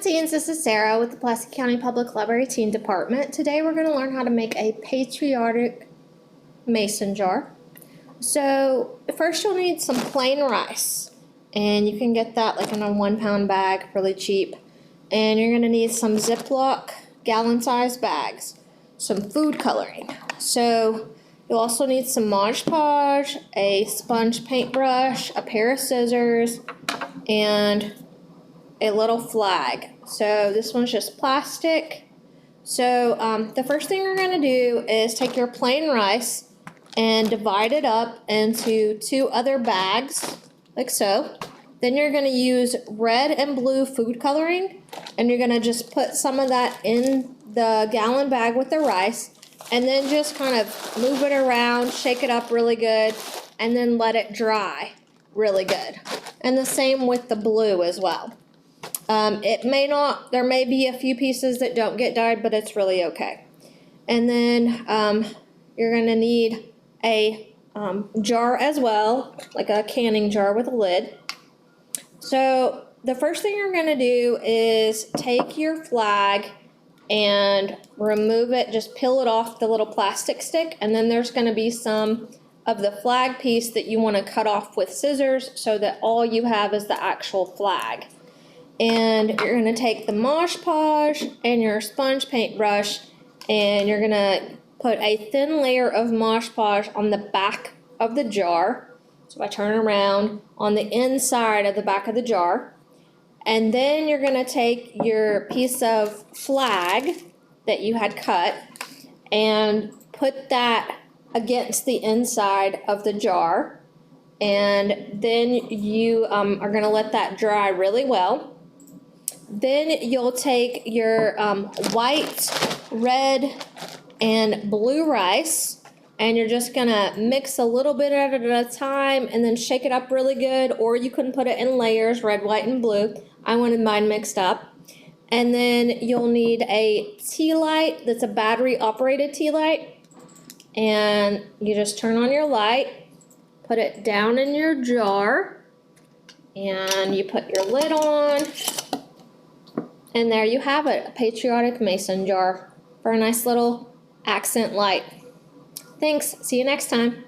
teens, this is Sarah with the Pulaski County Public Library Teen Department. Today we're going to learn how to make a Patriotic Mason Jar. So first you'll need some plain rice, and you can get that like in a 1 pound bag, really cheap. And you're going to need some Ziploc gallon-sized bags, some food coloring. So you'll also need some Mod Podge, a sponge paintbrush, a pair of scissors, and a little flag. So this one's just plastic. So the first thing you're going to do is take your plain rice and divide it up into 2 other bags, like so. Then you're going to use red and blue food coloring, and you're going to just put some of that in the gallon bag with the rice, and then just kind of move it around, shake it up really good, and then let it dry really good. And the same with the blue as well. There may be a few pieces that don't get dyed, but it's really okay. And then you're going to need a jar as well, like a canning jar with a lid. So the first thing you're going to do is take your flag and remove it, just peel it off the little plastic stick, and then there's going to be some of the flag piece that you want to cut off with scissors so that all you have is the actual flag. And you're going to take the Mod Podge and your sponge paintbrush, and you're going to put a thin layer of Mod Podge on the back of the jar. So if I turn around, on the inside of the back of the jar. And then you're going to take your piece of flag that you had cut and put that against the inside of the jar. And then you are going to let that dry really well. Then you'll take your white, red, and blue rice, and you're just gonna mix a little bit at a time and then shake it up really good, or you can put it in layers, red, white, and blue. I wanted mine mixed up. And then you'll need a tea light that's a battery-operated tea light, and you just turn on your light, put it down in your jar, and you put your lid on. And there you have it, a Patriotic Mason Jar for a nice little accent light. Thanks, see you next time.